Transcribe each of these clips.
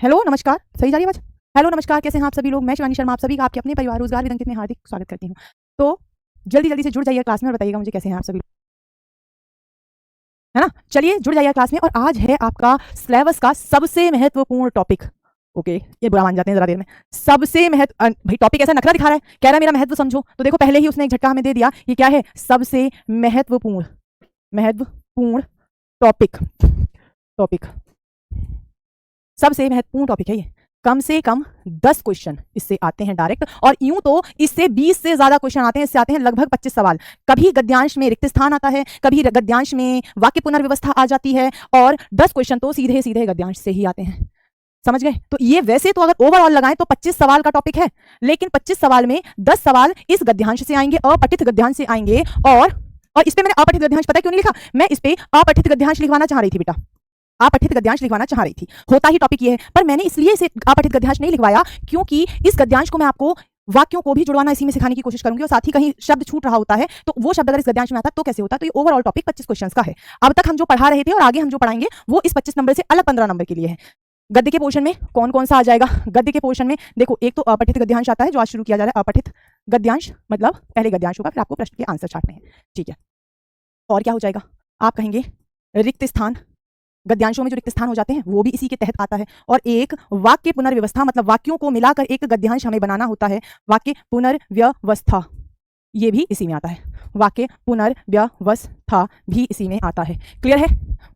Hello नमस्कार, सही जा रही है आवाज? हेलो नमस्कार, कैसे हैं आप सभी लोग? मैं शिवानी शर्मा आप सभी का आपके अपने परिवार रोजगार विद अंकित में हार्दिक स्वागत करती हूँ। तो जल्दी जल्दी से जुड़ जाइए क्लास में और बताइएगा मुझे कैसे हैं आप सभी, है ना? चलिए जुड़ जाइए क्लास में। और आज है आपका सिलेबस का सबसे महत्वपूर्ण टॉपिक। ओके, ये बुरा मान जाते हैं जरा देर में। सबसे भाई टॉपिक ऐसा नखरा दिखा रहा है, कह रहा है मेरा महत्व समझो, तो देखो पहले ही उसने एक झटका हमें दे दिया। ये क्या है? सबसे महत्वपूर्ण महत्वपूर्ण टॉपिक टॉपिक सबसे महत्वपूर्ण टॉपिक है ये। कम से कम 10 क्वेश्चन इससे आते हैं डायरेक्ट, और यूं तो इससे 20 से ज्यादा क्वेश्चन आते हैं। इससे आते हैं लगभग 25 सवाल। कभी गद्यांश में रिक्त स्थान आता है, कभी गद्यांश में वाक्य पुनर्व्यवस्था आ जाती है, और 10 क्वेश्चन तो सीधे सीधे गद्यांश से ही आते हैं। समझ गए? तो ये वैसे तो अगर ओवरऑल लगाएं तो 25 सवाल का टॉपिक है, लेकिन 25 सवाल में 10 सवाल इस गद्यांश से आएंगे, अपठित गद्यांश से आएंगे। और इस पे मैंने अपठित गद्यांश पता क्यों नहीं लिखा? मैं इस पे अपठित गद्यांश लिखवाना चाह रही थी बेटा, अपठित गद्यांश लिखवाना चाह रही थी। होता ही टॉपिक ये है, पर मैंने इसलिए इसे अपठित गद्यांश नहीं लिखवाया क्योंकि इस गद्यांश को मैं आपको वाक्यों को भी जुड़वाना इसी में सिखाने की कोशिश करूंगी, और साथ ही कहीं शब्द छूट रहा होता है तो वो शब्द अगर इस गद्यांश में आता तो कैसे होता। तो ये ओवरऑल टॉपिक 25 क्वेश्चंस का है। अब तक हम जो पढ़ा रहे थे और आगे हम जो पढ़ाएंगे वो इस 25 नंबर से अलग 15 नंबर के लिए है। गद्य के पोर्शन में कौन कौन सा आ जाएगा? गद्य के पोर्शन में देखो, एक तो अपठित गद्यांश आता है जो आज शुरू किया जा रहा है। अपठित गद्यांश मतलब पहले गद्यांश होगा, फिर आपको प्रश्न के आंसर छाटने हैं, ठीक है? और क्या हो जाएगा? आप कहेंगे रिक्त स्थान, गद्यांशों में जो रिक्त स्थान हो जाते हैं वो भी इसी के तहत आता है। और एक वाक्य पुनर्व्यवस्था, मतलब वाक्यों को मिलाकर एक गद्यांश हमें बनाना होता है। वाक्य पुनर्व्यवस्था ये भी इसी में आता है। वाक्य पुनर्व्यवस्था भी इसी में आता है। क्लियर है?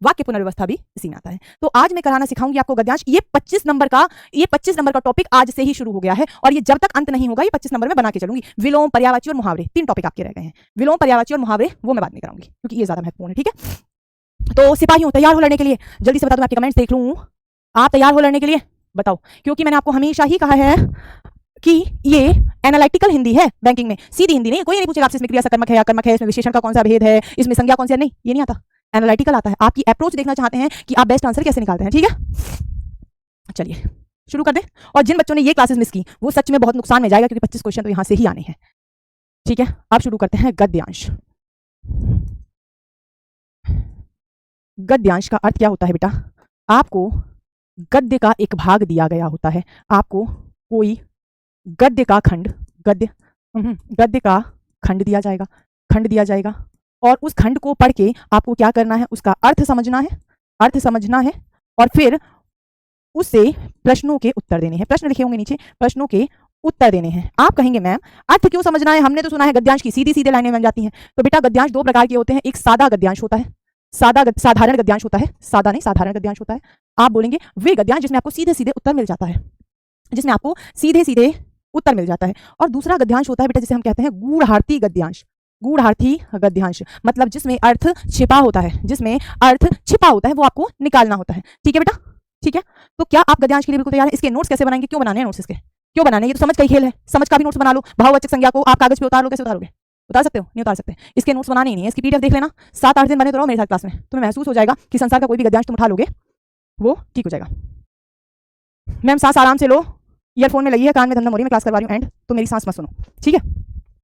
वाक्य पुनर्व्यवस्था भी इसी में आता है। तो आज मैं कराना सिखाऊंगी आपको गद्यांश। ये 25 नंबर का टॉपिक आज से ही शुरू हो गया है, और ये जब तक अंत नहीं होगा ये 25 नंबर में बना के चलूंगी। विलोम, पर्यायवाची और मुहावरे, 3 टॉपिक आपके रह गए हैं। विलोम, पर्यायवाची और मुहावरे वो मैं बाद में कराऊंगी क्योंकि ये ज्यादा महत्वपूर्ण है, ठीक है? तो सिपाहियों, तैयार हो लड़ने के लिए? जल्दी से बता दो, आपके कमेंट्स देख लूं। आप तैयार हो लड़ने के लिए? बताओ, क्योंकि मैंने आपको हमेशा ही कहा है कि ये एनालिटिकल हिंदी है, बैंकिंग में सीधी हिंदी नहीं। कोई नहीं पूछेगा आपसे इसमें क्रिया सकर्मक है या कर्मक है, इसमें विशेषण का कौन सा भेद है, इसमें संज्ञा कौन सी है, नहीं, ये नहीं आता। एनालिटिकल आता है। आपकी अप्रोच देखना चाहते हैं कि आप बेस्ट आंसर कैसे निकालते हैं, ठीक है? चलिए शुरू कर दें। और जिन बच्चों ने ये क्लासेस मिस की वो सच में बहुत नुकसान में जाएगा, क्योंकि 25 क्वेश्चन तो यहां से ही आने हैं, ठीक है? अब शुरू करते हैं गद्यांश। गद्यांश का अर्थ क्या होता है बेटा? आपको गद्य का एक भाग दिया गया होता है। आपको कोई गद्य का खंड दिया जाएगा, खंड दिया जाएगा, और उस खंड को पढ़ के आपको क्या करना है? उसका अर्थ समझना है, और फिर उससे प्रश्नों के उत्तर देने हैं। प्रश्न लिखे होंगे नीचे, प्रश्नों के उत्तर देने हैं। आप कहेंगे मैम अर्थ क्यों समझना है? हमने तो सुना है गद्यांश की सीधी सीधे लाइनें बन जाती हैं। तो बेटा गद्यांश 2 प्रकार के होते हैं। एक सादा गद्यांश होता है, साधारण गद्यांश होता है, सादा नहीं साधारण गद्यांश होता है। आप बोलेंगे वे गद्यांश जिसमें आपको सीधे सीधे उत्तर मिल जाता है, जिसमें आपको सीधे सीधे उत्तर मिल जाता है। और दूसरा गद्यांश होता है बेटा जिसे हम कहते हैं गूढ़ार्थी गद्यांश। गूढ़ार्थी गद्यांश मतलब जिसमें अर्थ छिपा होता है, वो आपको निकालना होता है, ठीक है बेटा? ठीक है, तो क्या आप गद्यांश के लिए बिल्कुल तैयार हैं? इसके नोट्स कैसे बनाएंगे? क्यों बनाने हैं नोट्स? इसके क्यों बनाने? ये तो समझ का ही खेल है। समझ का भी नोट्स बना लो। भाववाचक संज्ञा को आप कागज पे उतार लो। कैसे उतारोगे? उतार सकते हो? नहीं उतार सकते। इसके नोट्स बनाने ही नहीं है, इसकी पीडीएफ देख लेना। 7-8 दिन बने तो रहो मेरे साथ क्लास में, तुम्हें महसूस हो जाएगा कि संसार का कोई भी गद्यांश तुम उठा लोगे वो ठीक हो जाएगा। मैम सांस आराम से लो, ईयरफोन में लगी है, कान में धमधम हो रही है, मैं क्लास करवा रही हूँ एंड, तो मेरी सांस मत सुनो, ठीक है?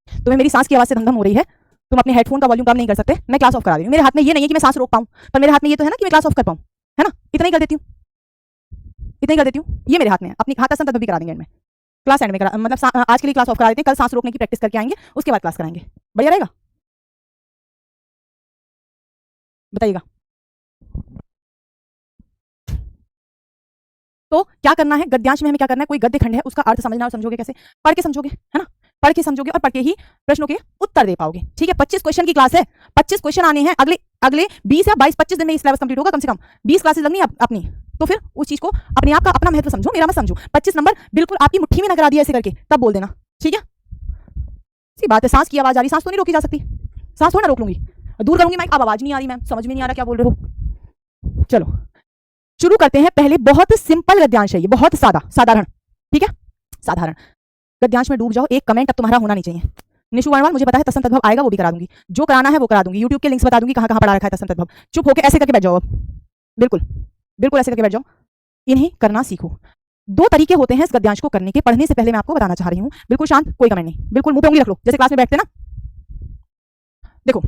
तुम्हें मेरी सांस की आवाज से धमधम हो रही है, तुम अपने हेडफोन का वॉल्यूम कम नहीं कर सकते, मैं क्लास ऑफ करा रही हूँ। मेरे हाथ में ये नहीं है कि मैं सांस रोक पाऊँ, पर मेरे हाथ में ये तो है ना कि मैं क्लास ऑफ कर पाऊँ, है ना? इतना ही कर देती हूँ, ये मेरे हाथ में है। अपनी हाथ संत भी करा देंगे एंड में, क्लास एंड में करा, मतलब आज के लिए क्लास ऑफ करा देते हैं, कल सांस रोकने की प्रैक्टिस करके आएंगे, उसके बाद क्लास कराएंगे। बढ़िया रहेगा? बताइएगा। तो क्या करना है गद्यांश में? हमें क्या करना है? कोई गद्य खंड है, उसका अर्थ समझना। और समझोगे कैसे? पढ़ के समझोगे, है ना? पढ़ के समझोगे और पढ़ के ही प्रश्नों के उत्तर दे पाओगे, ठीक है? 25 क्वेश्चन की क्लास है, 25 क्वेश्चन आने हैं अगले 20 या 22-25 दिन में सिलेबस कंप्लीट होगा। कम से कम 20 क्लासेस लगनी है अपनी, तो फिर उस चीज को अपने आप का अपना महत्व समझो, मेरा मत समझो। 25 नंबर बिल्कुल आपकी मुट्ठी में ना करा दिया ऐसे करके, तब बोल देना, ठीक है? सी बात है। सांस की आवाज आ रही, सांस तो नहीं रोकी जा सकती, सांस थोड़ा ना रोक लूंगी, दूर करूंगी माइक। अब आवाज नहीं आ रही मैम, समझ में नहीं आ रहा क्या बोल रहे हो। चलो शुरू करते हैं। पहले बहुत सिंपल गद्यांश है ये, बहुत साधारण, ठीक है? साधारण गद्यांश में डूब जाओ। एक कमेंट अब तुम्हारा होना नहीं चाहिए। निशु वर्णवाल, मुझे पता है तत्सम तद्भव आएगा, वो भी करा दूंगी, जो कराना है वो करा दूंगी। यूट्यूब के लिंक्स बता दूंगी कहां कहां पढ़ा रखा है तत्सम तद्भव। चुप होकर ऐसे करके बैठ जाओ अब, बिल्कुल ऐसे करके बैठ जाओ। इन्हें करना सीखो। 2 तरीके होते हैं इस गद्यांश को करने के। पढ़ने से पहले मैं आपको बताना चाह रही हूँ, बिल्कुल शांत, कोई कमेंट नहीं, बिल्कुल मुंह पे उंगली रख लो, जैसे क्लास में बैठते ना। देखो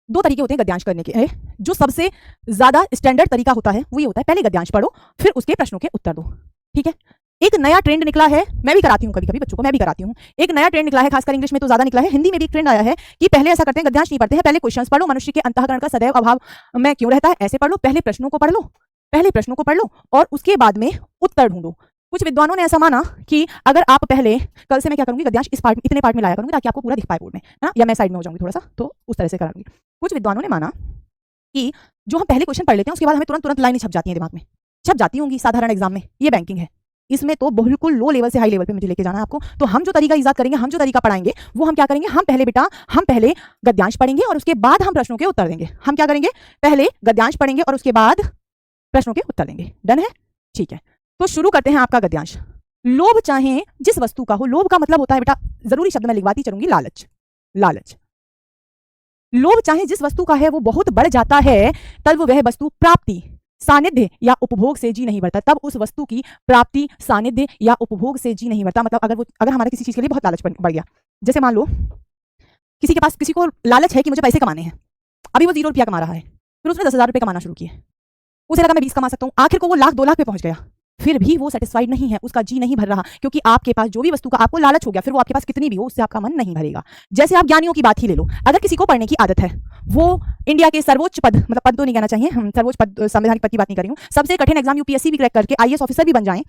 दो तरीके होते हैं गद्यांश करने के। जो सबसे ज्यादा स्टैंडर्ड तरीका होता है वो ये होता है, पहले गद्यांश पढ़ो फिर उसके प्रश्नों के उत्तर दो, ठीक है। एक नया ट्रेंड निकला है, मैं भी कराती हूँ कभी कभी बच्चों को, मैं भी कराती हूँ। एक नया ट्रेंड निकला है, खासकर इंग्लिश में तो ज्यादा निकला है, हिंदी में भी एक ट्रेंड आया है कि पहले ऐसा करते हैं, गद्यांश नहीं पढ़ते हैं, पहले क्वेश्चंस पढ़ लो, मनुष्य के अंतःकरण का सदैव अभाव में क्यों रहता है, ऐसे पढ़ लो, पहले प्रश्नों को पढ़ लो, पहले प्रश्नों को पढ़ लो और उसके बाद में उत्तर ढूंढो। कुछ विद्वानों ने ऐसा माना कि अगर आप पहले, कल से मैं क्या करूंगी, गद्यांश इस पार्ट इतने पार्ट में लाया करूंगी ताकि आपको पूरा दिख पाए बोर्ड में, है ना, या मैं साइड में हो जाऊंगी थोड़ा सा, तो उस तरह से कराऊंगी। कुछ विद्वानों ने माना कि जो हम पहले क्वेश्चन पढ़ लेते हैं उसके बाद हमें तुरंत तुरंत लाइनें छप जाती हैं दिमाग में, छप जाती होंगी साधारण एग्जाम में, ये बैंकिंग है, इसमें तो बिल्कुल लो लेवल से हाई लेवल पे मुझे लेके जाना है आपको। तो हम जो तरीका ईजाद करेंगे, हम जो तरीका पढ़ाएंगे, वो हम क्या करेंगे, हम पहले गद्यांश पढ़ेंगे और उसके बाद हम प्रश्नों के उत्तर देंगे। हम क्या करेंगे, पहले गद्यांश पढ़ेंगे और उसके बाद प्रश्नों के उत्तर देंगे। डन है, ठीक है। तो शुरू करते हैं आपका गद्यांश। लोभ चाहे जिस वस्तु का हो, लोभ का मतलब होता है बेटा, जरूरी शब्द मैं लिखवाती चलूंगी, लालच। लालच, लोभ चाहे जिस वस्तु का है वो बहुत बढ़ जाता है, तब वह वस्तु प्राप्ति, सानिध्य या उपभोग से जी नहीं भरता, तब उस वस्तु की प्राप्ति, सानिध्य या उपभोग से जी नहीं भरता। मतलब अगर हमारे किसी चीज के लिए बहुत लालच बढ़ गया, जैसे मान लो किसी के पास, किसी को लालच है कि मुझे पैसे कमाने हैं, अभी वो 0 रुपया कमा रहा है, फिर उसने 10,000 रुपये कमाना शुरू किए, उसे लगा मैं 20 कमा सकता हूँ, आखिर को वो 1,00,000 2 लाख पे पहुंच गया, फिर भी वो सेटिस्फाइड नहीं है, उसका जी नहीं भर रहा, क्योंकि आपके पास जो भी वस्तु का आपको लालच हो गया, फिर वो आपके पास कितनी भी हो उससे आपका मन नहीं भरेगा। जैसे आप ज्ञानियों की बात ही ले लो, अगर किसी को पढ़ने की आदत है, वो इंडिया के सर्वोच्च पद, मतलब पद तो नहीं कहना चाहिए, हम सर्वोच्च पद संवैधानिक पद की बात नहीं कर रही हूँ, सबसे कठिन एग्जाम यूपीएससी भी क्रैक करके आईएएस ऑफिसर भी बन जाएं,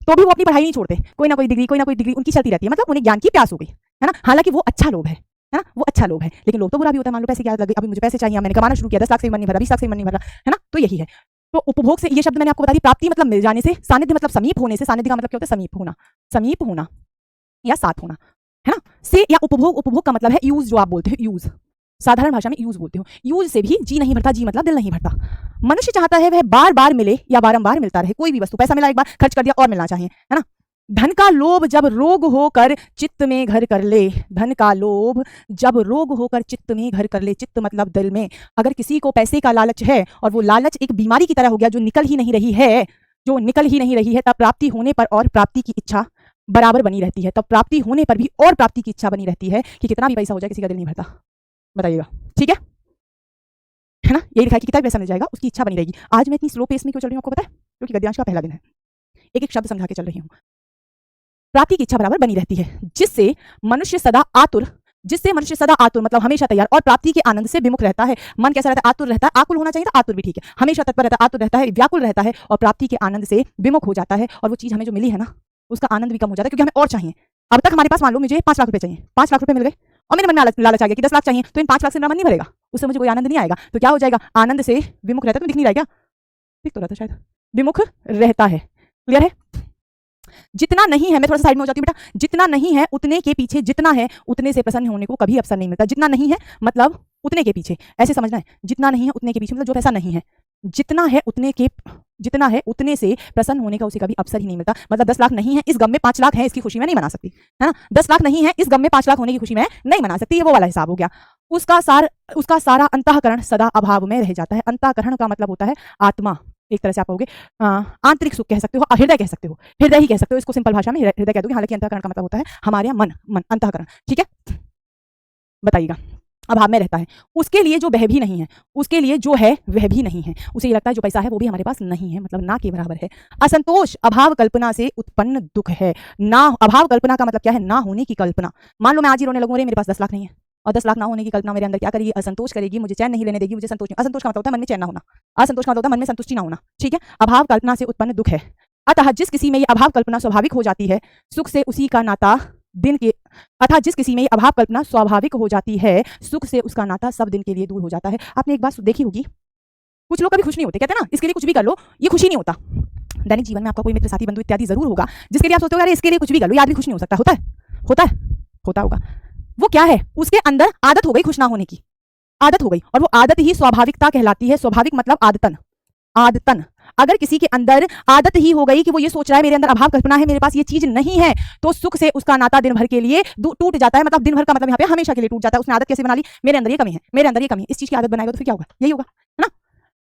तो भी वो अपनी पढ़ाई नहीं छोड़ते, कोई ना कोई डिग्री उनकी चलती रहती है, मतलब उन्हें ज्ञान की प्यास हो गई, है ना। हालांकि वो अच्छा लोभ है ना, वो अच्छा लोभ है, लेकिन लोभ तो बुरा भी होता है। मान लो पैसे क्या लगे, अभी मुझे पैसे चाहिए, मैंने कमाना शुरू किया, 10 लाख से मन नहीं भरा, 20 लाख से मन नहीं भरा, है ना, तो यही है। तो उपभोग से, ये शब्द मैंने आपको बता दी, प्राप्ति मतलब मिल जाने से, सानिध्य मतलब समीप होने से, सानिध्य का मतलब क्या होता है, समीप होना या साथ होना, है ना, से या उपभोग का मतलब है यूज, जो आप बोलते हो यूज, साधारण भाषा में यूज बोलते हो, यूज से भी जी नहीं भरता, जी मतलब दिल नहीं भरता। मनुष्य चाहता है वह बार बार मिले या बारंबार मिलता रहे, कोई भी वस्तु, पैसा मिला एक बार, खर्च कर दिया और मिलना चाहिए, है ना। धन का लोभ जब रोग होकर चित्त में घर कर ले, धन का लोभ जब रोग होकर चित्त में घर कर ले, चित्त मतलब दिल में। अगर किसी को पैसे का लालच है और वो लालच एक बीमारी की तरह हो गया, जो निकल ही नहीं रही है, तब प्राप्ति होने पर और प्राप्ति की इच्छा बराबर बनी रहती है, तब प्राप्ति होने पर भी और प्राप्ति की इच्छा बनी रहती है कि कितना भी पैसा हो जाए किसी का दिल नहीं भरता। बताइएगा, ठीक है ना, यही लिखा है कि कितना भी पैसा मिल जाएगा उसकी इच्छा बनी रहेगी। आज मैं इतनी स्लो पेस में क्यों चल रही हूँ आपको पता है, क्योंकि गद्यांश का पहला दिन है, एक एक शब्द समझा के चल रही हूँ। प्राप्ति की इच्छा बराबर बनी रहती है, जिससे मनुष्य सदा आतुर मतलब हमेशा तैयार और प्राप्ति के आनंद से विमुख रहता है। मन कैसा रहता है, आतुर रहता है, आकुल होना चाहिए था, आतुर भी ठीक है, हमेशा तत्पर रहता है, आतुर रहता है, व्याकुल रहता है और प्राप्ति के आनंद से विमुख हो जाता है, और वो चीज हमें जो मिली है ना, उसका आनंद भी कम हो जाता है, क्योंकि हमें और चाहिए। अब तक हमारे पास मान लो मुझे 5 लाख रुपए चाहिए, 5 लाख रुपए मिल गए और मेरे मन में लालच आ गया कि 10 लाख चाहिए, तो इन 5 लाख से मेरा मन नहीं भरेगा, उससे मुझे कोई आनंद नहीं आएगा, तो क्या हो जाएगा, आनंद से विमुख रहता है। तो दिख नहीं रहा है क्या, दिख तो रहता शायद, विमुख रहता है, क्लियर है। जितना नहीं है, मैं थोड़ा सा साइड में हो जाती हूँ बेटा, जितना नहीं है उतने के पीछे जितना है, उतने से प्रसन्न होने को कभी अवसर नहीं मिलता। जितना नहीं है मतलब उतने के पीछे, ऐसे समझना है, जितना नहीं है उतने के पीछे मतलब जो पैसा नहीं है, जितना है उतने से प्रसन्न होने का उसे कभी अवसर ही नहीं मिलता। मतलब 10 लाख नहीं है, इस गम में 5 लाख है, इसकी खुशी में नहीं मना सकती, है ना। 10 लाख नहीं है, इस गम में 5 लाख होने की खुशी में नहीं मना सकती, ये वो वाला हिसाब हो गया। उसका सारा अंतःकरण सदा अभाव में रह जाता है। अंतःकरण का मतलब होता है आत्मा, एक तरह से आप कहोगे आंतरिक सुख कह सकते हो, हृदय कह सकते हो, हृदय ही कह सकते हो, इसको सिंपल भाषा में हृदय कह दोगे, हालांकि अंतःकरण का मतलब होता है हमारे यहाँ मन, अंतःकरण, ठीक है। बताइएगा, अभाव में रहता है, उसके लिए जो वह भी नहीं है, उसके लिए जो है वह भी नहीं है, उसे ये लगता है जो पैसा है वो भी हमारे पास नहीं है, मतलब ना के बराबर है। असंतोष अभाव कल्पना से उत्पन्न दुख है। ना, अभाव कल्पना का मतलब क्या है, ना होने की कल्पना। मान लो मैं आज ही रोने लगूं, अरे मेरे पास 10 लाख नहीं है, और 10 लाख ना होने की कल्पना मेरे अंदर क्या करेगी, असंतोष करेगी, मुझे चैन नहीं लेने देगी, मुझे संतोष नहीं। असंतोष का मतलब होता है मन में चैन ना होना, असंतोष का मतलब होता है मन में संतुष्टि ना होना, ठीक है। अभाव कल्पना से उत्पन्न दुख है। अतः जिस किसी में ये अभाव कल्पना स्वाभाविक हो जाती है, सुख से उसी का नाता दिन के अतः जिस किसी में ये अभाव कल्पना स्वाभाविक हो जाती है, सुख से उसका नाता सब दिन के लिए दूर हो जाता है। आपने एक बात देखी होगी, कुछ लोग कभी खुश नहीं होते, कहते हैं ना इसके लिए कुछ भी कर लो, ये खुशी नहीं होता। दैनिक जीवन में आपका कोई मित्र, साथी, बंधु इत्यादि जरूर होगा जिसके लिए आप सोचते हो अरे इसके लिए कुछ भी कर लो, ये आदमी खुश नहीं हो सकता। होता होगा। वो क्या है, उसके अंदर आदत हो गई खुश ना होने की, आदत हो गई, और वो आदत ही स्वाभाविकता कहलाती है। स्वाभाविक मतलब आदतन। अगर किसी के अंदर आदत ही हो गई कि वो ये सोच रहा है मेरे अंदर अभाव कल्पना है, मेरे पास ये चीज नहीं है, तो सुख से उसका नाता दिन भर के लिए टूट जाता है। मतलब दिन भर का मतलब यहाँ पे हमेशा के लिए टूट जाता है। उसने आदत कैसे बना ली, मेरे अंदर ये कमी है, इस चीज की आदत बनाएगा तो फिर क्या होगा, यही होगा, है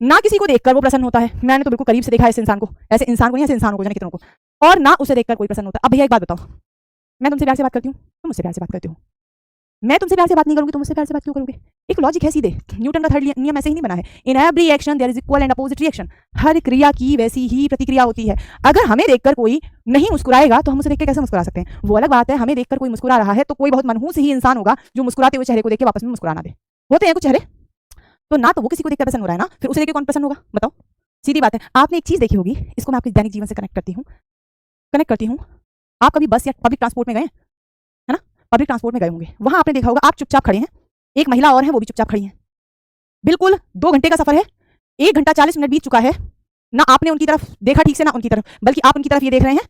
ना। किसी को देखकर वो प्रसन्न होता है, मैंने तो बिल्कुल करीब से देखा है ऐसे इंसान को, ऐसे इंसान को जाने कितनों को, और ना उसे देखकर कोई प्रसन्न होता है। अब भैया एक बात बताओ, मैं तुमसे प्यार से बात करती हूँ, तुम मुझसे प्यार से बात करती हो, मैं तुमसे प्यार से बात नहीं करूंगी, तुम मुझसे प्यार से बात क्यों करोगे? एक लॉजिक है सीधे। न्यूटन का थर्ड नियम ऐसे ही नहीं बना है। In every action there is equal and opposite reaction. हर क्रिया की वैसी ही प्रतिक्रिया होती है। अगर हमें देखकर कोई नहीं मुस्कुराएगा तो हम उसे देख के कैसे मुस्कुरा सकते हैं? वो अलग बात है, हमें देखकर कोई मुस्कुरा रहा है तो कोई बहुत मनहूस ही इंसान होगा जो मुस्कुराते हुए चेहरे को देख के वापस में मुस्कुराना दे। होते हैं कुछ चेहरे, तो ना तो वो किसी को देखकर प्रसन्न हो रहा है ना फिर उसे देख के कौन प्रसन्न होगा? बताओ, सीधी बात है। आपने एक चीज देखी होगी, इसको मैं आपके दैनिक जीवन से कनेक्ट करती हूँ। आप कभी बस या पब्लिक ट्रांसपोर्ट में गए, है ना? पब्लिक ट्रांसपोर्ट में गए होंगे, वहां आपने देखा होगा आप चुपचाप खड़े हैं, एक महिला और है वो भी चुपचाप खड़ी है। बिल्कुल 2 घंटे का सफर है, 1 घंटा 40 मिनट बीत चुका है, ना आपने उनकी तरफ देखा ठीक से ना उनकी तरफ, बल्कि आप उनकी तरफ ये देख रहे हैं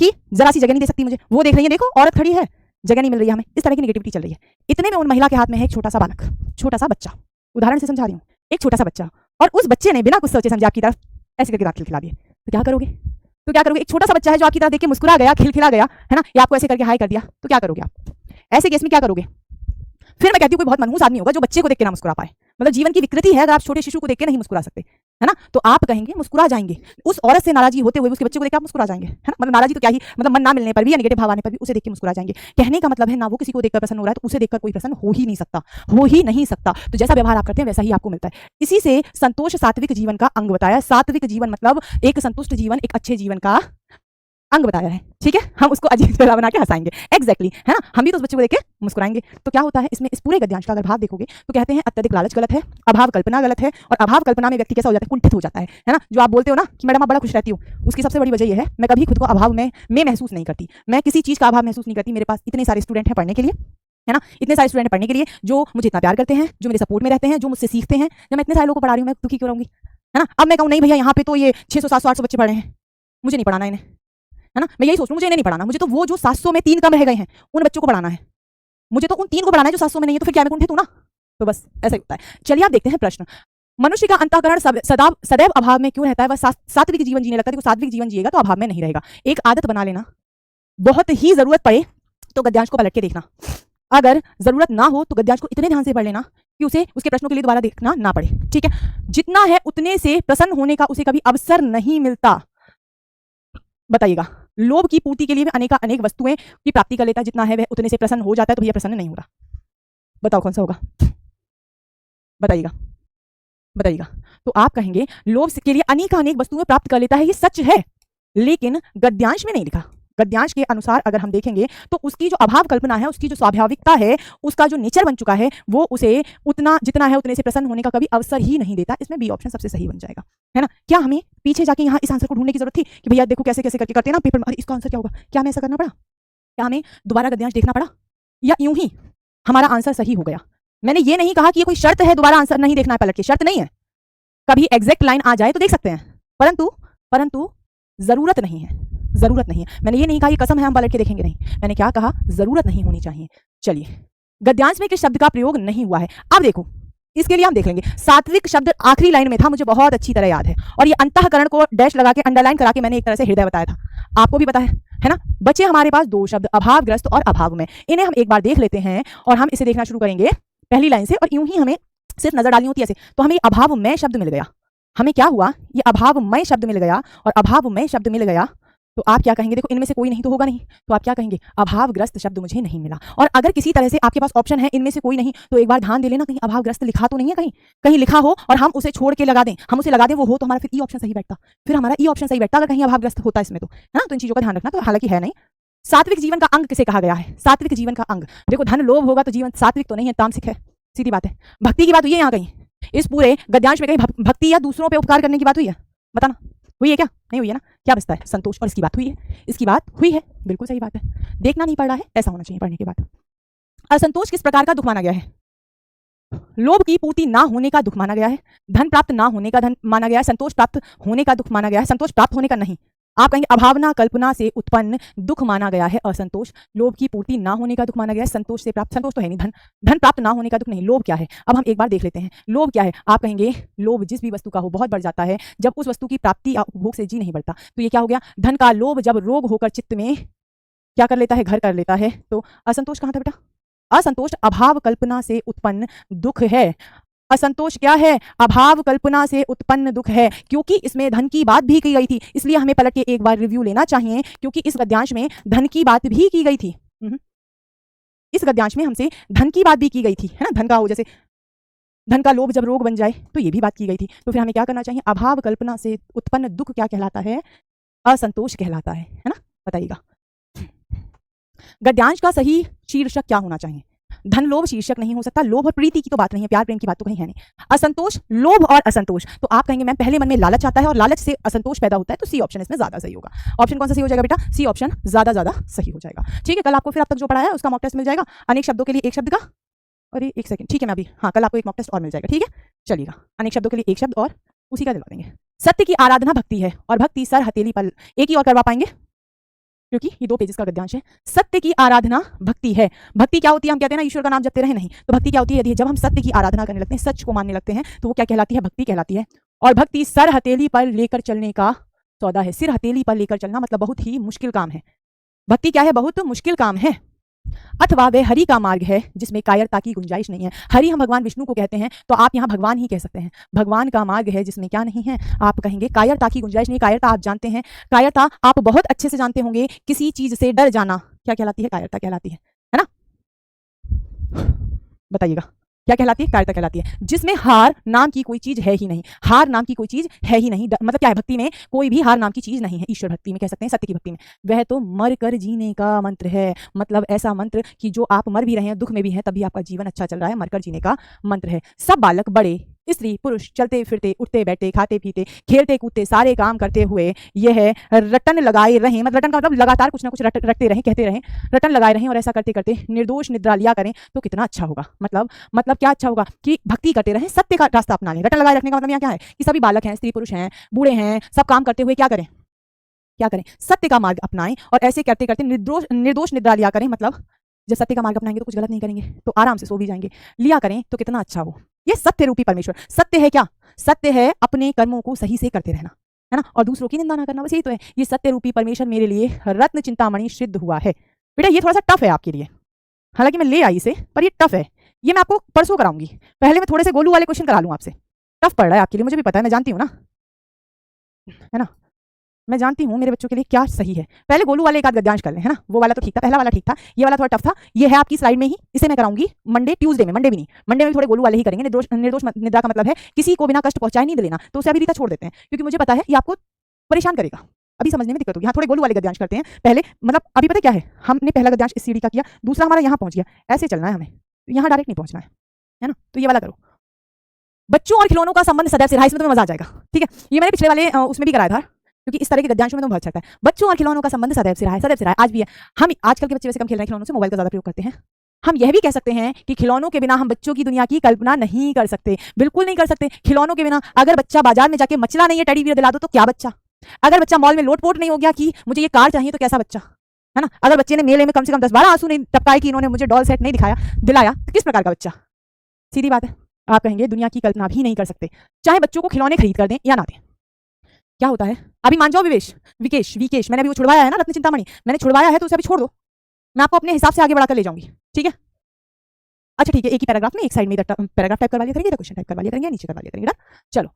कि जरा सी जगह नहीं दे सकती मुझे। वो देख रही है, देखो औरत खड़ी है, जगह नहीं मिल रही है हमें। इस तरह की नेगेटिविटी चल रही है। इतने में उन महिला के हाथ में है एक छोटा सा बालक, छोटा सा बच्चा, उदाहरण से समझा रही हूँ, एक छोटा सा बच्चा, और उस बच्चे ने बिना कुछ सोचे समझे आपकी तरफ ऐसे करके दांत खिलखिला दिए। तो क्या करोगे? एक छोटा सा बच्चा है जो आपकी तरफ देख के मुस्कुरा गया, खिलखिला गया, है ना, या आपको ऐसे करके हाय कर दिया, तो क्या करोगे आप? ऐसे केस में क्या करोगे? फिर मैं कहती हूँ कोई बहुत मनहूस आदमी होगा जो बच्चे को देख के ना मुस्कुरा पाए, मतलब जीवन की विकृति है अगर आप छोटे शिशु को देख के नहीं मुस्कुरा सकते, है ना, तो आप कहेंगे मुस्कुरा जाएंगे। उस औरत से नाराजी होते हुए उसके बच्चे को देख के आप मुस्कुरा जाएंगे, है ना, मतलब नाराजी तो क्या ही, मतलब मन ना मिलने पर भी या नेगेटिव भाव आने पर भी उसे देख के मुस्कुरा जाएंगे। कहने का मतलब है ना वो किसी को देखकर प्रसन्न हो रहा है तो उसे देखकर कोई प्रसन्न हो ही नहीं सकता। तो जैसा व्यवहार आप करते हैं वैसा ही आपको मिलता है। इसी से संतोष सात्विक जीवन का अंग बताया। सात्विक जीवन मतलब एक संतुष्ट जीवन, एक अच्छे जीवन का अंग बताया है। ठीक है, हम उसको अजीब तरह बना के हंसाएंगे, एग्जैक्टली, है ना, हम भी तो उस बच्चे को देख के मुस्कुराएंगे। तो क्या होता है इसमें, इस पूरे गद्यांश का अगर भाव देखोगे तो कहते हैं अत्यधिक लालच गलत है, अभाव कल्पना गलत है, और अभाव कल्पना में व्यक्ति कैसा हो जाता है? कुंठित हो जाता है ना। जो आप बोलते हो ना कि मैडम आप बड़ा खुश रहती हूँ, उसकी सबसे बड़ी वजह यह है मैं कभी खुद को अभाव में महसूस नहीं करती, मैं किसी चीज का अभाव महसूस नहीं करती। मेरे पास इतने सारे स्टूडेंट हैं पढ़ने के लिए, है ना, इतने सारे स्टूडेंट पढ़ने के लिए जो मुझे इतना प्यार करते हैं, जो मेरे सपोर्ट में रहते हैं, जो मुझसे सीखते हैं। जब मैं इतने सारे लोगों को पढ़ा रही हूँ मैं दुखी क्यों रहूंगी, है ना? अब मैं कहूँ नहीं भैया यहाँ पे तो ये 600 700 800 बच्चे पढ़े हैं, मुझे नहीं पढ़ाना इन्हें, है ना, मैं यही सोच रहा हूँ मुझे इन्हें नहीं पढ़ाना, मुझे तो वो जो 700 में 3 कम रह गए हैं उन बच्चों को पढ़ाना है, मुझे तो उन 3 को पढ़ाना है जो 700 में नहीं है। तो फिर क्या मैं कुंठित हूं ना? तो बस ऐसा ही होता है। चलिए आप देखते हैं प्रश्न। मनुष्य का अंतःकरण सदैव अभाव में क्यों रहता है? वह सात्विक जीवन जीने लगता है। सात्विक जीवन जिएगा तो अभाव में नहीं रहेगा। एक आदत बना लेना, बहुत ही जरूरत पड़े तो गद्यांश को पलट के देखना, अगर जरूरत ना हो तो गद्यांश को इतने ध्यान से पढ़ लेना कि उसे उसके प्रश्नों के लिए दोबारा देखना ना पड़े। ठीक है, जितना है उतने से प्रसन्न होने का उसे कभी अवसर नहीं मिलता। बताइएगा, लोभ की पूर्ति के लिए अनेक वस्तुएं की प्राप्ति कर लेता है, जितना है वह उतने से प्रसन्न हो जाता है, तो भैया प्रसन्न नहीं हो रहा। बताओ कौन सा होगा? बताइएगा। तो आप कहेंगे लोभ के लिए अनेक वस्तुएं प्राप्त कर लेता है, ये सच है, लेकिन गद्यांश में नहीं लिखा। गद्यांश के अनुसार अगर हम देखेंगे तो उसकी जो अभाव कल्पना है, उसकी जो स्वाभाविकता है, उसका जो नेचर बन चुका है, वो उसे उतना जितना है उतने से प्रसन्न होने का कभी अवसर ही नहीं देता। इसमें बी ऑप्शन सबसे सही बन जाएगा, है ना। क्या हमें पीछे जाके यहाँ इस आंसर को ढूंढने की जरूरत थी कि भैया देखो कैसे कैसे करके करते हैं ना पेपर में, अरे इसका आंसर क्या होगा? क्या हमें ऐसा करना पड़ा? क्या हमें दोबारा गद्यांश देखना पड़ा, या यूं ही हमारा आंसर सही हो गया? मैंने ये नहीं कहा कि ये कोई शर्त है दोबारा आंसर नहीं देखना है पलट के, शर्त नहीं है। कभी एग्जैक्ट लाइन आ जाए तो देख सकते हैं, परंतु जरूरत नहीं है, जरूरत नहीं है। मैंने ये नहीं कहा ये कसम है हम पलट के देखेंगे, नहीं, मैंने क्या कहा? जरूरत नहीं होनी चाहिए। चलिए, गद्यांश में किस शब्द का प्रयोग नहीं हुआ है? अब देखो, इसके लिए हम देख लेंगे। सात्विक शब्द आखिरी लाइन में था, मुझे बहुत अच्छी तरह याद है, और ये अंतःकरण को डैश लगा के अंडरलाइन करा के मैंने एक तरह से हृदय बताया था, आपको भी पता है ना। बचे हमारे पास 2 शब्द, अभावग्रस्त और अभाव में। इन्हें हम एक बार देख लेते हैं और हम इसे देखना शुरू करेंगे पहली लाइन से, और यूं ही हमें सिर्फ नजर डालनी होती है ऐसे। तो हमें अभाव में शब्द मिल गया, हमें क्या हुआ? ये अभाव में शब्द मिल गया, और अभाव में शब्द मिल गया तो आप क्या कहेंगे? देखो इनमें से कोई नहीं तो होगा नहीं, तो आप क्या कहेंगे? अभावग्रस्त शब्द मुझे नहीं मिला। और अगर किसी तरह से आपके पास ऑप्शन है इनमें से कोई नहीं, तो एक बार ध्यान दे लेना कहीं अभावग्रस्त लिखा तो नहीं है, कहीं लिखा हो और हम उसे छोड़ के लगा दें, हम उसे लगा दें वो हो, तो हमारा फिर ई ऑप्शन सही बैठता, अगर कहीं अभावग्रस्त होता इसमें, तो है ना। तो इन चीजों का ध्यान रखना। तो हालांकि है नहीं। सात्विक जीवन का अंग किसे कहा गया है? सात्विक जीवन का अंग, देखो धन लोभ होगा तो जीवन सात्विक तो नहीं है, तामसिक है, सीधी बात है। भक्ति की बात हुई है यहाँ कहीं? इस पूरे गद्यांश में कहीं भक्ति या दूसरों पे उपकार करने की बात हुई है? बताना, हुई है क्या? नहीं हुई है ना। क्या बचता है? संतोष, और इसकी बात हुई है, इसकी बात हुई है, बिल्कुल सही बात है। देखना नहीं पड़ रहा है, ऐसा होना चाहिए पढ़ने के बाद। असंतोष किस प्रकार का दुख माना गया है? लोभ की पूर्ति ना होने का दुख माना गया है, धन प्राप्त ना होने का धन माना गया है, संतोष प्राप्त होने का दुख माना गया है, संतोष प्राप्त होने का नहीं। आप कहेंगे अभावना कल्पना से उत्पन्न दुख माना गया है असंतोष, लोभ की पूर्ति ना होने का दुख माना गया है, संतोष से प्राप्त, संतोष तो है नहीं, धन प्राप्त ना होने का दुख नहीं। लोभ क्या है? अब हम एक बार देख लेते हैं लोभ क्या है। आप कहेंगे लोभ जिस भी वस्तु का हो बहुत बढ़ जाता है जब उस वस्तु की प्राप्ति या उपभोग से जी नहीं बढ़ता। तो ये क्या हो गया? धन का लोभ जब रोग होकर चित्त में क्या कर लेता है? घर कर लेता है। तो असंतोष कहाँ था बेटा? असंतोष अभाव कल्पना से उत्पन्न दुख है। असंतोष क्या है? अभाव कल्पना से उत्पन्न दुख है। क्योंकि इसमें धन की बात भी की गई थी, इसलिए हमें पलट के एक बार रिव्यू लेना चाहिए, क्योंकि इस गद्यांश में धन की बात भी की गई थी। इस गद्यांश में हमसे धन की बात भी की गई थी, है ना, धन का हो, जैसे धन का लोभ जब रोग बन जाए तो ये भी बात की गई थी। तो फिर हमें क्या करना चाहिए, अभाव कल्पना से उत्पन्न दुख क्या कहलाता है, असंतोष कहलाता है ना, बताइएगा। गद्यांश का सही शीर्षक क्या होना चाहिए, धन लोभ शीर्षक नहीं हो सकता, लोभ और प्रीति की तो बात नहीं है, प्यार प्रेम की बात तो कहीं है नहीं। असंतोष, लोभ और असंतोष, तो आप कहेंगे मैम पहले मन में लालच आता है और लालच से असंतोष पैदा होता है, तो सी ऑप्शन इसमें ज्यादा सही होगा। ऑप्शन कौन सा सही हो जाएगा बेटा, सी ऑप्शन ज्यादा सही हो जाएगा। ठीक है, कल आपको फिर अब तक जो पढ़ाया है उसका मॉक टेस्ट मिल जाएगा, अनेक शब्दों के लिए एक शब्द का, अरे एक सेकंड, ठीक है मैं अभी, हाँ कल आपको एक मॉक टेस्ट और मिल जाएगा, ठीक है चलिएगा, अनेक शब्दों के लिए एक शब्द और उसी का दिलवा देंगे। सत्य की आराधना भक्ति है, और भक्ति सर हथेली पर, एक ही और करवा पाएंगे क्योंकि ये 2 पेजेस का गद्यांश है। सत्य की आराधना भक्ति है, भक्ति क्या होती है, हम कहते हैं ना ईश्वर का नाम जपते रहे, नहीं, तो भक्ति क्या होती है, यदि जब हम सत्य की आराधना करने लगते हैं, सच को मानने लगते हैं, तो वो क्या कहलाती है, भक्ति कहलाती है। और भक्ति सर हथेली पर लेकर चलने का सौदा है, सिर हथेली पर लेकर चलना मतलब बहुत ही मुश्किल काम है, भक्ति क्या है, बहुत मुश्किल काम है। अथवा वह हरि का मार्ग है जिसमें कायरता की गुंजाइश नहीं है, हरि हम भगवान विष्णु को कहते हैं, तो आप यहाँ भगवान ही कह सकते हैं, भगवान का मार्ग है जिसमें क्या नहीं है, आप कहेंगे कायरता की गुंजाइश नहीं। कायरता आप जानते हैं, कायरता आप बहुत अच्छे से जानते होंगे, किसी चीज से डर जाना क्या कहलाती है, कायरता कहलाती है ना, बताइएगा क्या कहलाती है, कायरता कहलाती है, जिसमें हार नाम की कोई चीज है ही नहीं, हार नाम की कोई चीज है ही नहीं, मतलब क्या है, भक्ति में कोई भी हार नाम की चीज नहीं है, ईश्वर भक्ति में कह सकते हैं, सत्य की भक्ति में। वह तो मर कर जीने का मंत्र है, मतलब ऐसा मंत्र कि जो आप मर भी रहे हैं, दुख में भी हैं, तभी आपका जीवन अच्छा चल रहा है, मरकर जीने का मंत्र है। सब बालक बड़े स्त्री पुरुष चलते फिरते उठते बैठते खाते पीते खेलते कूदते सारे काम करते हुए यह रटन लगाए रहें, मतलब रटन का मतलब लगातार कुछ ना कुछ रटते रहें, कहते रहें, रटन लगाए रहें, और ऐसा करते करते निर्दोष निद्रा लिया करें तो कितना अच्छा होगा, मतलब क्या अच्छा होगा कि भक्ति करते रहें, सत्य का रास्ता अपना लें। रटन लगाए रखने का मतलब यहाँ क्या है कि सभी बालक हैं, स्त्री पुरुष हैं, बूढ़े हैं, सब काम करते हुए क्या करें, सत्य का मार्ग अपनाएं, और ऐसे करते करते निर्दोष निद्रा लिया करें, मतलब जब सत्य का मार्ग अपनाएंगे तो कुछ गलत नहीं करेंगे, तो आराम से सो भी जाएंगे, लिया करें तो कितना अच्छा हो। ये सत्य रूपी परमेश्वर, सत्य है क्या, सत्य है अपने कर्मों को सही से करते रहना, है ना, और दूसरों की निंदा ना करना, बस यही तो है। ये सत्य रूपी परमेश्वर मेरे लिए रत्न चिंतामणि सिद्ध हुआ है। बेटा ये थोड़ा सा टफ है आपके लिए, हालांकि मैं ले आई इसे, पर ये टफ है, ये मैं आपको परसों कराऊंगी, पहले मैं थोड़े से गोलू वाले क्वेश्चन करा लूँ आपसे। टफ पड़ रहा है आपके लिए, मुझे भी पता है, मैं जानती हूँ ना, है ना, मैं जानती हूँ मेरे बच्चों के लिए क्या सही है। पहले गोलू वाले एक आध गद्यांश कर लें, है ना, वो वाला तो ठीक था, पहला वाला ठीक था, ये वाला थोड़ा टफ था, ये है आपकी स्लाइड में ही, इसे मैं कराऊंगी मंडे ट्यूसडे में, मंडे भी नहीं, मंडे में भी थोड़े गोलू वाले ही करेंगे। निर्दोष निद्रा का मतलब है किसी को बिना कष्ट पहुंचाए नींद लेना, तो उसे अभी रीता छोड़ देते हैं क्योंकि मुझे पता है ये आपको परेशान करेगा, अभी समझने में दिक्कत होगी। यहाँ थोड़े गोलू वाले गद्यांश करते हैं पहले, मतलब अभी पता क्या है, हमने पहला गद्यांश इस सीढ़ी का किया, दूसरा हमारा यहाँ पहुंच गया, ऐसे चलना है हमें, यहाँ डायरेक्ट नहीं पहुंचना है ना, तो ये वाला करो। बच्चों और खिलौनों का संबंध सदैव से रहा, इसमें तुम्हें मजा आ जाएगा, ठीक है, ये मैंने पिछले वाले उसमें भी कराया था, क्योंकि इस तरह के गद्यांशों में तो बहुत अच्छा लगता है। बच्चों और खिलौनों का संबंध सदैव से रहा है, सदैव से रहा है, आज भी है। हम आजकल के बच्चे वैसे कम खेल रहे हैं खिलौनों से, मोबाइल का ज्यादा प्रयोग करते हैं। हम यह भी कह सकते हैं कि खिलौनों के बिना हम बच्चों की दुनिया की कल्पना नहीं कर सकते, बिल्कुल नहीं कर सकते। खिलौनों के बिना अगर बच्चा बाजार में जाके मचला नहीं है टेडी बियर दिला दो तो क्या बच्चा, अगर बच्चा मॉल में लोटपोट नहीं हो गया कि मुझे ये कार चाहिए तो कैसा बच्चा, है ना, अगर बच्चे ने मेले में कम से कम 10-12 आंसू नहीं टपकाए कि इन्होंने मुझे डॉल सेट नहीं दिलाया तो किस प्रकार का बच्चा, सीधी बात है। आप कहेंगे दुनिया की कल्पना भी नहीं कर सकते, चाहे बच्चों को खिलौने खरीद कर दें या ना दें। क्या होता है, अभी मान जाओ विकेश मैंने अभी वो छुड़वाया है ना, रत्न चिंतामणि मैंने छुड़वाया है, तो उसे अभी छोड़ दो, मैं आपको अपने हिसाब से आगे बढ़ाकर ले जाऊंगी, ठीक है। अच्छा ठीक है, एक ही पैराग्राफ में एक साइड में पैराग्राफ टाइप करवा लिया करेंगे, क्वेश्चन टाइप करवा लिया करेंगे, नीचे करवा लिया करेंगे ना। चलो,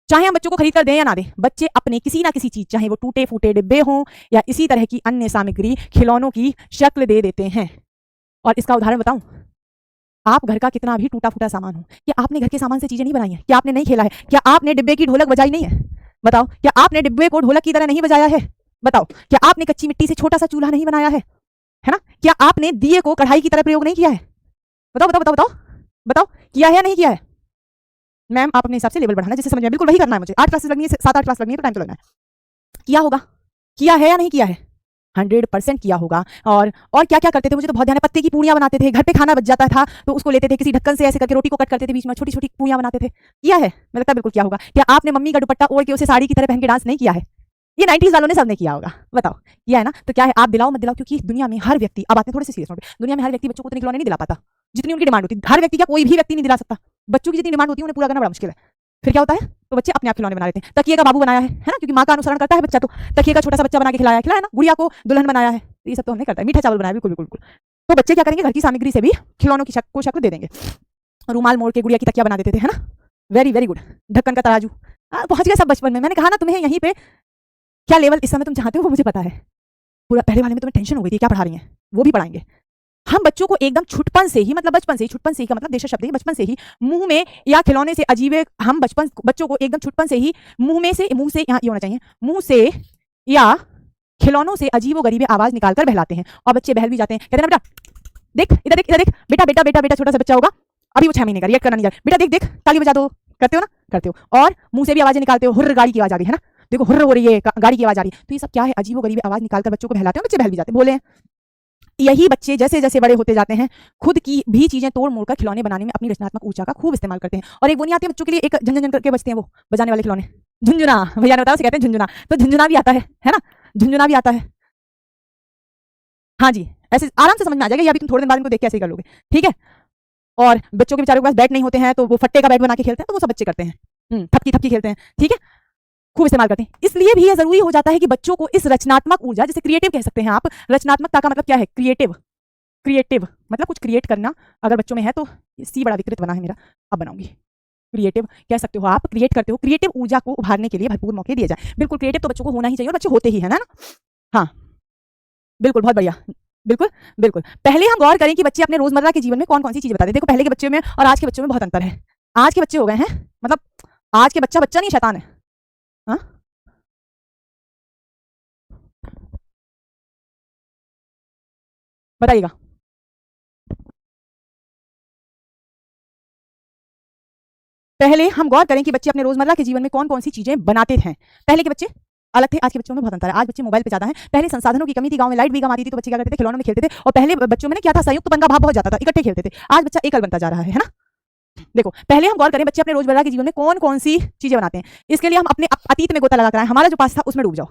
चाहे हम बच्चों को खरीद कर दें या ना दें, बच्चे अपने किसी ना किसी चीज, चाहे वो टूटे फूटे डिब्बे हों या इसी तरह की अन्य सामग्री, खिलौनों की शक्ल दे देते हैं। और इसका उदाहरण बताऊं, आप घर का कितना भी टूटा फूटा सामान हो, क्या आपने घर के सामान से चीजें नहीं बनाई है, क्या आपने नहीं खेला है, क्या आपने डिब्बे की ढोलक बजाई नहीं है, बताओ, क्या आपने डिब्बे को ढोलक की तरह नहीं बजाया है, बताओ, क्या आपने कच्ची मिट्टी से छोटा सा चूल्हा नहीं बनाया है ना, क्या आपने दिए को कढ़ाई की तरह प्रयोग नहीं किया है, बताओ बताओ बताओ बताओ बताओ, किया है या नहीं किया है। मैम आप अपने हिसाब से लेवल बढ़ाना, जिससे समझ में, बिल्कुल वही करना है मुझे, 8 क्लासेस लगनी है, 7-8 क्लास लगनी है, तो टाइम तो लगना है। किया होगा, किया है या नहीं किया है, 100% किया होगा। और क्या क्या करते थे, मुझे तो बहुत ध्यान है, पत्ते की पूड़ियां बनाते थे, घर पे खाना बच जाता था तो उसको लेते थे किसी ढक्कन से ऐसे करके रोटी को कट करते थे, बीच में छोटी छोटी पूड़ियां बनाते थे, किया है, मैं लगता है बिल्कुल किया होगा। क्या आपने मम्मी का दुपट्टा ओढ़ के उसे साड़ी की तरह पहन के डांस नहीं किया है, ये 90s वालों ने सबने किया होगा, बताओ किया है ना। तो क्या है, आप दिलाओ मत दिलाओ, क्योंकि दुनिया में हर व्यक्ति, अब आते हैं थोड़े से सीरियस नोट, दुनिया में हर व्यक्ति बच्चों को उतने खिलौने नहीं दिला पाता जितनी उनकी डिमांड होती है, हर व्यक्ति, क्या कोई भी व्यक्ति नहीं दिला सकता, बच्चों की जितनी डिमांड होती है उन्हें पूरा करना बड़ा मुश्किल है। फिर क्या होता है, तो बच्चे अपने आप खिलौने बना लेते हैं, तकिए का बाबू बनाया है ना, क्योंकि माँ का अनुसरण करता है बच्चा, तो तकिए का छोटा सा बच्चा बना के खिलाया है ना, गुड़िया को दुल्हन बनाया है, ये सब तो हमने करता है, मीठा चावल बनाया, बिल्कुल बिल्कुल। तो बच्चे क्या करेंगे, घर की सामग्री से भी खिलौनों की शक्ल दे देंगे, रुमाल मोड़ के गुड़िया की तकिया बना देते थे, है ना, वेरी वेरी गुड। ढक्कन का तराजू, पहुंच गए सब बचपन में। मैंने कहा ना तुम्हें यहीं पे क्या लेवल इस समय तुम चाहते हो वो मुझे पता है, पूरा पहले वाले में तुम्हें टेंशन हो गई थी क्या पढ़ा रही हैं, वो भी पढ़ाएंगे। हम बच्चों को एकदम छुटपन से ही, मतलब बचपन से ही, छुटपन से ही का मतलब देशज शब्द है, बचपन से ही मुंह में या खिलौने से अजीबे, हम बच्चों को एकदम छुटपन से ही मुंह से यहाँ ये होना चाहिए, मुंह से या खिलौनों से अजीबो गरीबे आवाज निकालकर बहलाते हैं, और बच्चे बहल भी जाते हैं। कहते हैं बेटा देख, इधर देख, इधर देख, बेटा बेटा बेटा बेटा, छोटा सा बच्चा होगा अभी, वो 6 महीने का, रिएक्ट करना नहीं जाता, बेटा देख देख, ताली बजा दो, करते हो ना, करते हो, और मुंह से भी आवाजें निकालते हो, हुर्र गाड़ी की आवाज आ गई है ना, देखो हुर्र हो रही है, गाड़ी की आवाज आ रही है, तो ये सब क्या है, अजीबो गरीबे आवाज निकालकर बच्चों को बहलाते हैं, बच्चे बहल भी जाते हैं, बोले हैं। यही बच्चे जैसे जैसे बड़े होते जाते हैं खुद की भी चीजें तोड़ मोड़कर खिलौने बनाने में अपनी रचनात्मक ऊर्जा का खूब इस्तेमाल करते हैं। और एक वो नहीं आती है बच्चों के लिए, एक झंझन करके बजते हैं वो बजाने वाले खिलौने, झुंझुना, भैया ने बताया उसे कहते हैं झुंझुना, तो झुंझुना भी आता है ना, झुंझुना भी आता है। हाँ जी, ऐसे आराम से समझ में आ जाएगा, या अभी तुम थोड़े दिन बाद इनको देख के ऐसे ही कर लोगे, ठीक है। और बच्चों के बेचारों के पास बैट नहीं होते हैं तो वो फट्टे का बैट बना के खेलते हैं, तो वो सब बच्चे करते हैं, थपकी थपकी खेलते हैं, ठीक है, खूब इस्तेमाल करते हैं। इसलिए भी ये जरूरी हो जाता है कि बच्चों को इस रचनात्मक ऊर्जा, जैसे क्रिएटिव कह सकते हैं आप, रचनात्मकता का मतलब क्या है, क्रिएटिव, क्रिएटिव मतलब कुछ क्रिएट करना, अगर बच्चों में है तो सी बड़ा विकृत बना है मेरा, अब बनाऊंगी, क्रिएटिव कह सकते हो आप, क्रिएट करते हो, क्रिएटिव ऊर्जा को उभारने के लिए भरपूर मौके दिए जाए। बिल्कुल क्रिएटिव तो बच्चों को होना ही चाहिए, और बच्चे होते ही है ना। हाँ बिल्कुल, बहुत बढ़िया, बिल्कुल बिल्कुल। पहले हम गौर करें कि बच्चे अपने रोजमर्रा के जीवन में कौन कौन सी चीजें बताते हैं। देखो पहले के बच्चे में और आज के बच्चों में बहुत अंतर है। आज के बच्चे हो गए हैं, मतलब आज के बच्चा नहीं, शैतान है। हाँ बताइएगा। पहले हम गौर करें कि बच्चे अपने रोजमर्रा के जीवन में कौन कौन सी चीजें बनाते हैं। पहले के बच्चे अलग थे, आज के बच्चों में बहुत अंतर है। आज बच्चे मोबाइल पे ज्यादा हैं। पहले संसाधनों की कमी थी, गांव में लाइट भी कम आती थी, तो बच्चे क्या करते थे, खिलौनों में खेलते थे। और पहले बच्चों में क्या था, संयुक्तपन का भाव बहुत ज्यादा था, इकट्ठे खेलते थे। आज बच्चा एकल बनता जा रहा है ना। देखो पहले हम गौर करें बच्चे अपने रोजमर्रा के जीवन में कौन कौन सी चीजें बनाते हैं। इसके लिए हम अपने अतीत में गोता लगा कर आए, हमारा जो पास था उसमें डूब जाओ,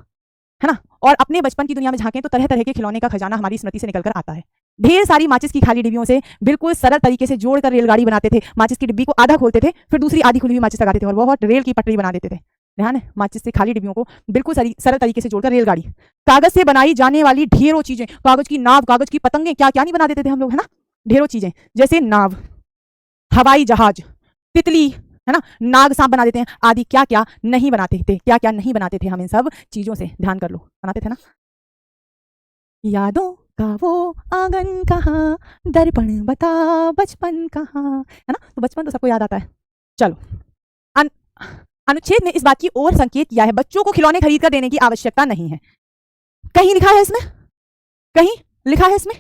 है ना, और अपने बचपन की दुनिया में झांकें तो तरह तरह के खिलौने का खजाना हमारी स्मृति से निकलकर आता है। ढेर सारी माचिस की खाली डिब्बियों से बिल्कुल सरल तरीके से जोड़कर रेलगाड़ी बनाते थे। माचिस की डिब्बी को आधा खोलते थे, फिर दूसरी आधी खुली हुई माचिस लगाते थे और बहुत रेल की पटरी बना देते थे। ध्यान है, माचिस से खाली डिब्बियों को बिल्कुल सरल तरीके से जोड़कर रेलगाड़ी। कागज से बनाई जाने वाली ढेरों चीजें, कागज की नाव, कागज की पतंगे, क्या क्या नहीं बना देते थे हम लोग, है ना, ढेरों चीजें, जैसे नाव, हवाई जहाज, तितली, है ना, नाग सांप बना देते हैं आदि। क्या क्या नहीं बनाते थे, क्या क्या नहीं बनाते थे हम इन सब चीजों से, ध्यान कर लो, बनाते थे ना। यादों का वो आंगन कहाँ, दर्पण बता बचपन कहाँ, है ना, तो बचपन तो सबको याद आता है। चलो अनुच्छेद ने इस बात की ओर संकेत किया है बच्चों को खिलौने खरीद कर देने की आवश्यकता नहीं है। कहीं लिखा है इसमें, कहीं लिखा है इसमें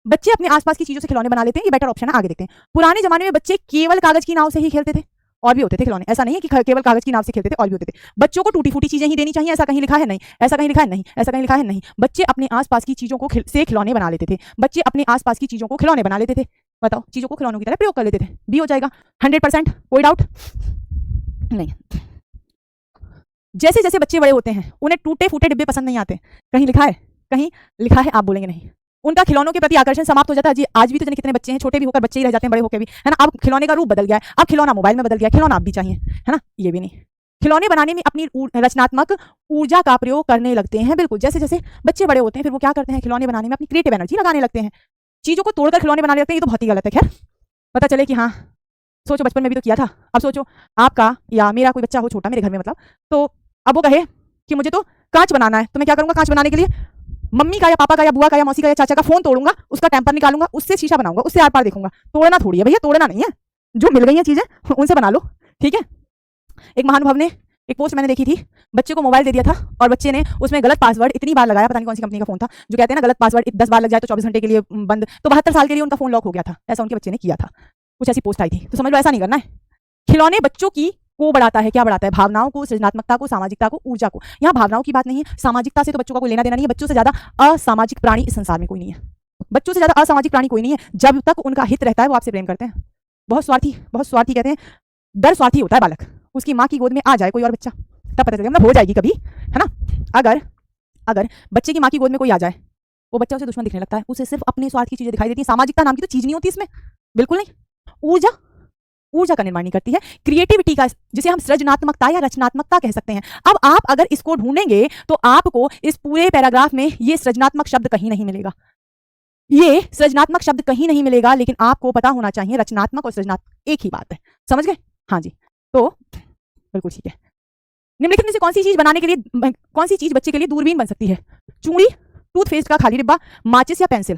बच्चे अपने आसपास की चीजों से खिलौने बना लेते हैं, ये बेटर ऑप्शन है, आगे देखते हैं। पुराने जमाने में बच्चे केवल कागज की नाव से ही खेलते थे, और भी होते थे खिलौने, ऐसा नहीं है कि केवल कागज की नाव से खेलते थे, और भी होते थे। बच्चों को टूटी फूटी चीजें ही देनी चाहिए, ऐसा कहीं लिखा है नहीं, ऐसा कहीं लिखा है नहीं, ऐसा कहीं लिखा है नहीं। बच्चे अपने आसपास की चीजों को से खिलौने बना लेते थे, बच्चे अपने आसपास की चीजों को खिलौने बना लेते थे। बताओ, चीजों को खिलौनों की तरह प्रयोग कर लेते थे, भी हो जाएगा 100%, कोई डाउट नहीं। जैसे जैसे बच्चे बड़े होते हैं उन्हें टूटे फूटे डिब्बे पसंद नहीं आते, कहीं लिखा है, कहीं लिखा है, आप बोलेंगे नहीं। उनका खिलौनों के प्रति आकर्षण समाप्त हो जाता है। जी आज भी तो जाने कितने बच्चे हैं, छोटे भी होकर बच्चे ही रह जाते हैं, बड़े होकर भी, है ना। अब खिलौने का रूप बदल गया है, अब खिलौना मोबाइल में बदल गया, खिलौना आप भी चाहिए, है ना, ये भी नहीं। खिलौने बनाने में अपनी रचनात्मक ऊर्जा का प्रयोग करने लगते हैं। बिल्कुल, जैसे जैसे बच्चे बड़े होते हैं फिर वो क्या करते हैं, खिलौने बनाने में अपनी क्रिएटिव एनर्जी लगाने लगते हैं, चीजों को तोड़कर खिलौने बनाने लगते हैं। ये तो बहुत ही गलत है। खैर पता चले कि हाँ, सोचो बचपन में भी तो किया था। अब सोचो आपका या मेरा कोई बच्चा हो छोटा मेरे घर में, मतलब, तो अब वो कहे कि मुझे तो कांच बनाना है, तो मैं क्या करूंगा, कांच बनाने के लिए मम्मी का या पापा का या बुआ का या मौसी का या चाचा का फोन तोड़ूंगा, उसका टेम्पर निकालूंगा, उससे शीशा बनाऊंगा, उससे आर पार देखूंगा। तोड़ना थोड़ी है भैया, तोड़ना नहीं है, जो मिल गई है चीजें उनसे बना लो, ठीक है। एक महानुभव ने एक पोस्ट मैंने देखी थी, बच्चे को मोबाइल दे दिया था और बच्चे ने उसमें गलत पासवर्ड इतनी बार लगाया, पता नहीं कौन सी कंपनी का फोन था, जो कहते हैं ना गलत पासवर्ड 10 बार लग जाए तो 24 घंटे के लिए बंद, तो 72 साल के लिए उनका फोन लॉक हो गया था। ऐसा उनके बच्चे ने किया था, कुछ ऐसी पोस्ट आई थी। तो समझ लो ऐसा नहीं करना है। खिलौने बच्चों की को बढ़ाता है, क्या बढ़ाता है, भावनाओं को, सृजनात्मकता को, सामाजिकता को, ऊर्जा को। यहाँ भावनाओं की बात नहीं है, सामाजिकता से तो बच्चों का कोई लेना देना नहीं है। बच्चों से ज्यादा असामाजिक प्राणी इस संसार में कोई नहीं है, बच्चों से ज्यादा असामाजिक प्राणी कोई नहीं है। जब तक उनका हित रहता है वो आपसे प्रेम करते हैं। बहुत स्वार्थी, बहुत स्वार्थी कहते हैं, दर स्वार्थी होता है बालक। उसकी माँ की गोद में आ जाए कोई और बच्चा, तब पता चलेगा, मतलब हो जाएगी कभी, है ना। अगर बच्चे की माँ की गोद में कोई आ जाए, वो बच्चा उसे दुश्मन दिखने लगता है, उसे सिर्फ अपने स्वार्थ की चीजें दिखाई देती है। सामाजिकता नाम की तो चीज नहीं होती इसमें, बिल्कुल नहीं। ऊर्जा का निर्माण नहीं करती है, क्रिएटिविटी का, जिसे हम सृजनात्मकता या रचनात्मकता कह सकते हैं। अब आप अगर इसको ढूंढेंगे तो आपको इस पूरे पैराग्राफ में ये सृजनात्मक शब्द कहीं नहीं मिलेगा, ये सृजनात्मक शब्द कहीं नहीं मिलेगा। लेकिन आपको पता होना चाहिए रचनात्मक और सृजनात्मक एक ही बात है, समझ गए। हाँ जी, तो बिल्कुल ठीक है। निम्नलिखित में से कौन सी चीज बनाने के लिए, कौन सी चीज बच्चे के लिए दूरबीन बन सकती है? चूड़ी, टूथपेस्ट का खाली डिब्बा, माचिस या पेंसिल?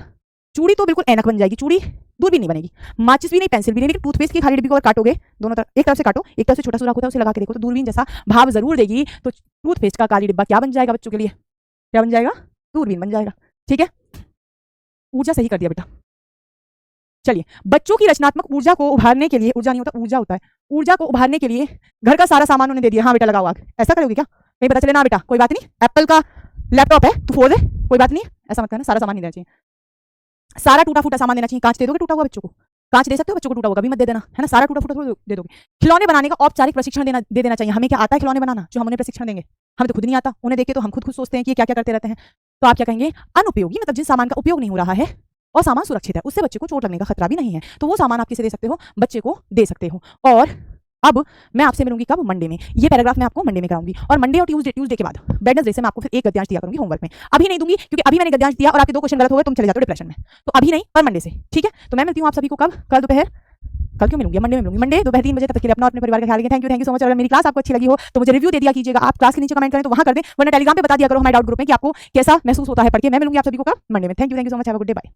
चूड़ी तो बिल्कुल ऐनक बन जाएगी, चूड़ी दूरबीन नहीं बनेगी, माचिस भी नहीं, पेंसिल भी नहीं, लेकिन टूथपेस्ट की खाली डिब्बी को अगर काटोगे दोनों तरफ, एक तरफ से काटो, एक तरफ से छोटा सुराख होता है उसे लगा के देखो तो दूरबीन जैसा भाव जरूर देगी। तो टूथपेस्ट का काली डिब्बा क्या बन जाएगा बच्चों के लिए, क्या बन जाएगा, दूरबीन बन जाएगा। ठीक है, ऊर्जा सही कर दिया बेटा। चलिए, बच्चों की रचनात्मक ऊर्जा को उभारने के लिए, ऊर्जा नहीं होता ऊर्जा होता है, ऊर्जा को उभारने के लिए घर का सारा सामान उन्हें दे दिया, हाँ बेटा लगाओ आग, ऐसा करोगे क्या, कहीं पता चले ना बेटा कोई बात नहीं, एप्पल का लैपटॉप है तू फोड़ दे, कोई बात नहीं, ऐसा मत करना, सारा सामान नहीं देना चाहिए, सारा टूटा फूटा सामान देना चाहिए। कांच दे दोगे टूटा हुआ बच्चों को, कांच दे सकते हो बच्चों को, टूटा हुआ कभी मत दे देना, है ना, सारा टूटा फूटा दे दोगे। खिलौने बनाने का औपचारिक प्रशिक्षण दे देना चाहिए। हमें क्या आता है खिलौने बनाना जो हम उन्हें प्रशिक्षण देंगे, हमें तो खुद नहीं आता, उन्हें देख के तो हम खुद सोचते हैं कि क्या क्या करते रहते हैं। तो आप क्या कहेंगे, अनुपयोगी, मतलब जिस सामान का उपयोग नहीं हो रहा है और सामान सुरक्षित है, उससे बच्चे को चोट लगने का खतरा भी नहीं है, तो वो सामान आप किसे दे सकते हो, बच्चे को दे सकते हो। और अब मैं आपसे मिलूंगी कब, मंडे में, ये पैराग्राफ मैं आपको मंडे में कराऊंगी, और मंडे और ट्यूसडे के बाद वेडनेसडे से मैं आपको फिर एक गद्यांश दिया करूंगी होमवर्क में। अभी नहीं दूंगी क्योंकि अभी मैंने गद्यांश दिया और आपके 2 क्वेश्चन गलत हो गए, तुम चले जाते हो डिप्रेशन में, तो अभी नहीं पर मंडे से। ठीक है, तो मैं मिलती हूँ आप सभी को कब, कल दोपहर, कल क्यों मिलूंगी, मंडे में मिलूंगी, मंडे दोपहर 3 बजे। तब तक के लिए अपना अपने परिवार का ख्याल रखें। Thank you so much. अगर मेरी क्लास आपको अच्छी लगी हो तो मुझे रिव्यू दे दिया कीजिएगा, आप क्लास के नीचे कमेंट करें तो वहां कर दें, वरना टेलीग्राम पे बता दिया करो हमारे डाउट ग्रुप में कि आपको कैसा महसूस होता है पढ़ के। मैं मिलूंगी आप सभी को कब, मंडे में। Thank you so much, have a good day, bye.